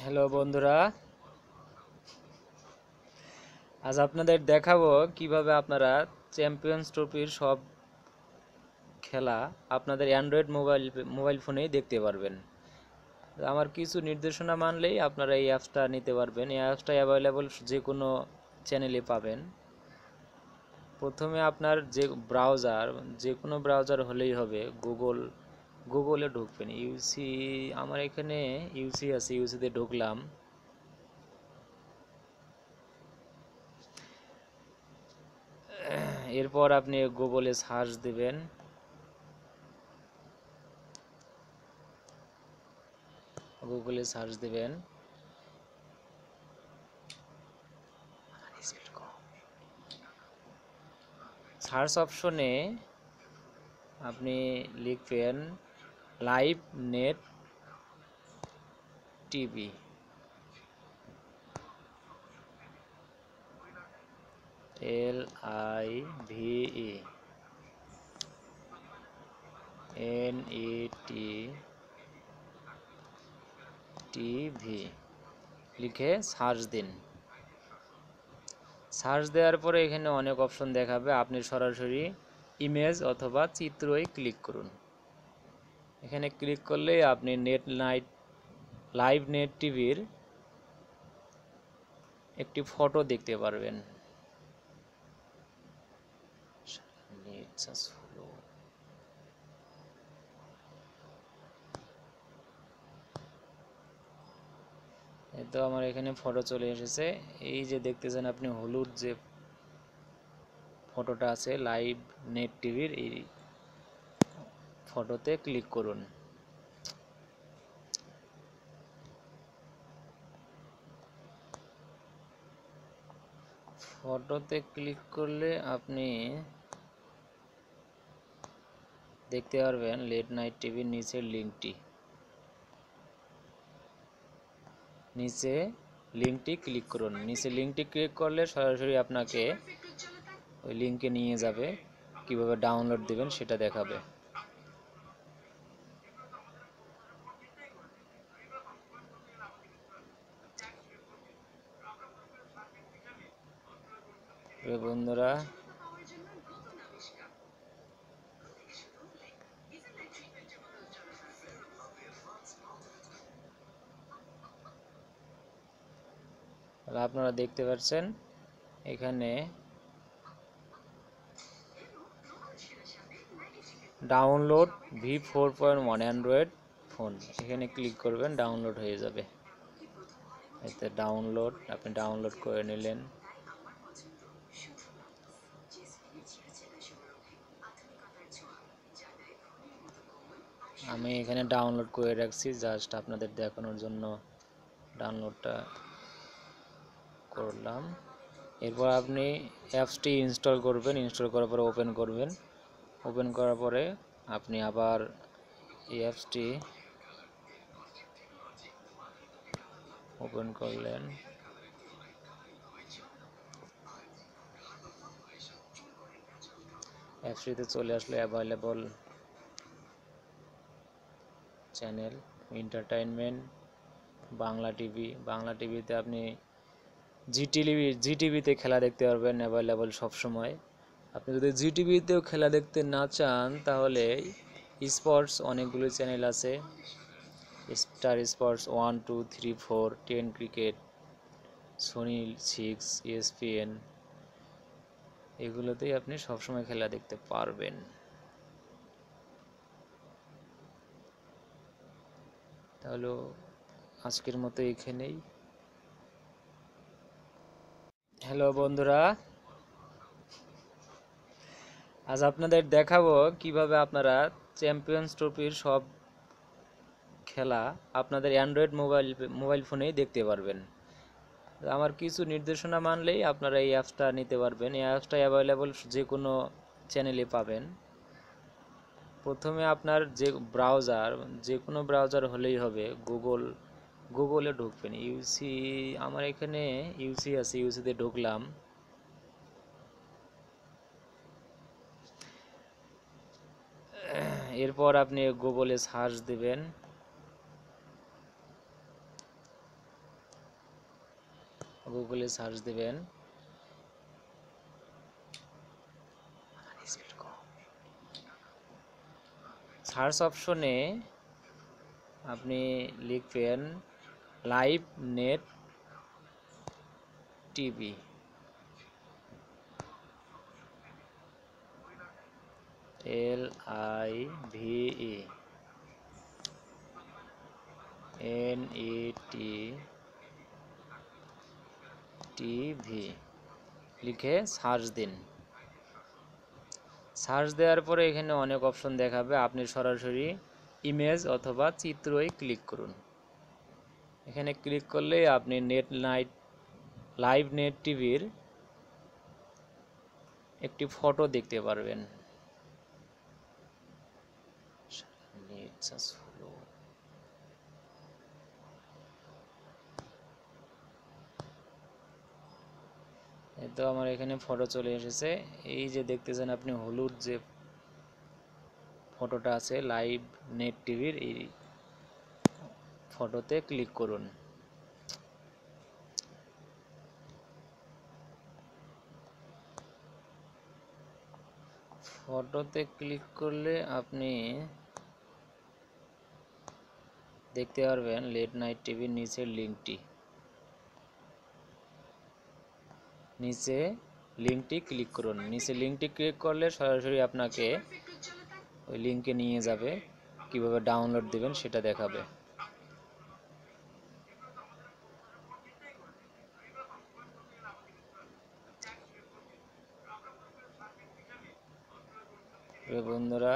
Hello বন্ধুরা, আজ আপনাদের দেখাবো কিভাবে আপনারা চ্যাম্পিয়ন্স ট্রফির সব খেলা আপনাদের অ্যান্ড্রয়েড মোবাইল ফোনেই দেখতে পারবেন। আমার কিছু নির্দেশনা মানলেই আপনারা এই অ্যাপসটা নিতে পারবেন। এই অ্যাপসটা অ্যাভেলেবল যে কোনো চ্যানেলে পাবেন। প্রথমে আপনার যে কোনো ব্রাউজার হলেই হবে। গুগলে ঢুকবেন। আমার এখানে ইউসি আছে, ইউসিতে ঢুকলাম। এরপর আপনি গুগলে সার্চ দিবেন। সার্চ অপশনে আপনি লিখবেন live net TV. LIVE NET TV লিখে সার্চ দিন। সার্চ দেওয়ার পরে এখানে অনেক অপশন দেখাবে। আপনি সরাসরি ইমেজ অথবা চিত্রই ক্লিক করুন। এখানে ক্লিক করলেই আপনি লাইভ নেট টিভির একটি ফটো দেখতে পারবেন। এই তো আমার এখানে ফটো চলে এসেছে। এই যে দেখতেছেন আপনি হলুদ যে ফটোটা আছে লাইভ নেট টিভির, এই ফটোতে ক্লিক করুন। ফটোতে ক্লিক করলে আপনি দেখতে পারবেন লেট নাইট টিভির নিচের লিঙ্কটি ক্লিক করুন। নিচে লিঙ্কটি ক্লিক করলে সরাসরি আপনাকে ওই লিঙ্কে নিয়ে যাবে। কিভাবে ডাউনলোড দিবেন সেটা দেখাবে। বন্ধুরা, আপনারা দেখতে পাচ্ছেন এখানে ডাউনলোড V4.1 অ্যান্ড্রয়েড ফোন, এখানে ক্লিক করবেন, ডাউনলোড হয়ে যাবে। এতে আপনি ডাউনলোড করে নিলেন। আমি এখানে ডাউনলোড করে রাখছি, জাস্ট আপনাদের দেখানোর জন্য ডাউনলোডটা করলাম। এরপর আপনি অ্যাপসটি ইনস্টল করবেন। ইনস্টল করার পরে ওপেন করবেন। ওপেন করার পরে আপনি আবার এই অ্যাপসটি ওপেন করলেন। অ্যাপসটিতে চলে আসলে অ্যাভেলেবল চ্যানেল এন্টারটেইনমেন্ট, বাংলা টিভিতে আপনি জিটিভিতে খেলা দেখতে পারবেন অ্যাভেলেবল সবসময়। আপনি যদি জিটিভিতেও খেলা দেখতে না চান তাহলে স্পোর্টস অনেকগুলো চ্যানেল আছে। Star sports 1, 2, 3, 4, 10 cricket, Sony 6, ESPN, এগুলোতেই আপনি সবসময় খেলা দেখতে পারবেন। তাহলে আজকের মতো এখানেই। হ্যালো বন্ধুরা, আজ আপনাদের দেখাবো কিভাবে আপনারা চ্যাম্পিয়ন্স ট্রফির সব খেলা আপনাদের অ্যান্ড্রয়েড মোবাইল ফোনেই দেখতে পারবেন। আমার কিছু নির্দেশনা মানলেই আপনারা এই অ্যাপসটা নিতে পারবেন। এই অ্যাপসটা অ্যাভেলেবল যে কোনো চ্যানেলে পাবেন। প্রথমে আপনার যে কোনো ব্রাউজার হলেই হবে। গুগলে ঢুকবেন। আমার এখানে ইউসি আছে, ইউসিতে ঢুকলাম। এরপর আপনি গুগলে সার্চ দিবেন। গুগলে সার্চ দিবেন সার্চ অপশনে আপনি লিখবেন live net TV, LIVE NET TV লিখে সার্চ দিন। সার্চ দেওয়ার পরে এখানে অনেক অপশন দেখাবে, আপনি সরাসরি ইমেজ অথবা চিত্রই ক্লিক করুন। এখানে ক্লিক করলে আপনি লাইভ নেট টিভির একটি ফটো দেখতে পারবেন। এই তো আমার এখানে ফটো চলে এসেছে। এই যে দেখতেছেন আপনি হলুদ যে ফটোটা আছে লাইভ নেট টিভির, এই ফটোতে ক্লিক করুন। ফটোতে ক্লিক করলে আপনি দেখতে পারবেন লেট নাইট টিভির নিচের লিঙ্কটি, নিচে লিঙ্কটি ক্লিক করুন। নিচে লিঙ্কটি ক্লিক করলে সরাসরি আপনাকে ওই লিঙ্কে নিয়ে যাবে, কিভাবে ডাউনলোড দিবেন সেটা দেখাবে। বন্ধুরা,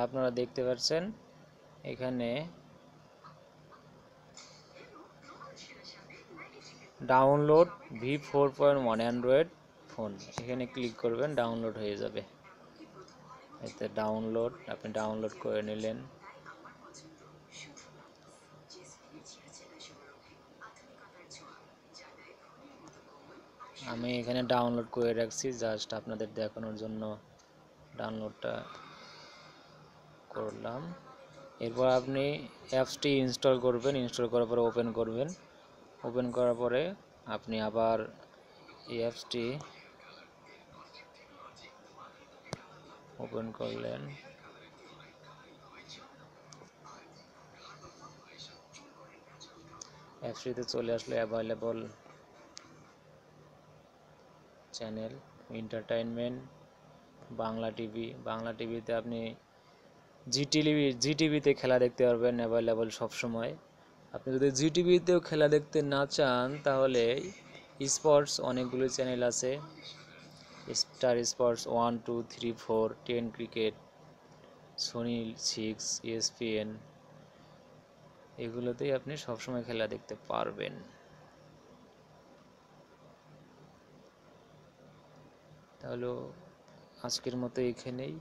আপনারা দেখতে পাচ্ছেন এখানে ডাউনলোড V4.1 অ্যান্ড্রয়েড ফোন, এখানে ক্লিক করবেন, ডাউনলোড হয়ে যাবে। এতে ডাউনলোড, আপনি ডাউনলোড করে নিলেন। আমি এখানে ডাউনলোড করে রাখছি, জাস্ট আপনাদের দেখানোর জন্য ডাউনলোডটা করলাম। এরপর আপনি অ্যাপসটি ইনস্টল করবেন, ইনস্টল করার পরে ওপেন করবেন। ওপেন করার পরে আপনি আবার এই অ্যাপসটি ওপেন করলেন। অ্যাপসটিতে চলে আসলে available channel, entertainment, Bangla TV. Bangla টিভিতে আপনি জিটিভিতে খেলা দেখতে পারবেন অ্যাভেলেবল সবসময়। আপনি যদি জিটিভিতেও খেলা দেখতে না চান তাহলে স্পোর্টস অনেকগুলো চ্যানেল আছে, star sports 1, 2, 3, 4, 10 cricket, Sony 6, ESPN, এগুলোতেই আপনি সবসময় খেলা দেখতে পারবেন। তাহলে আজকের মতো এখানেই।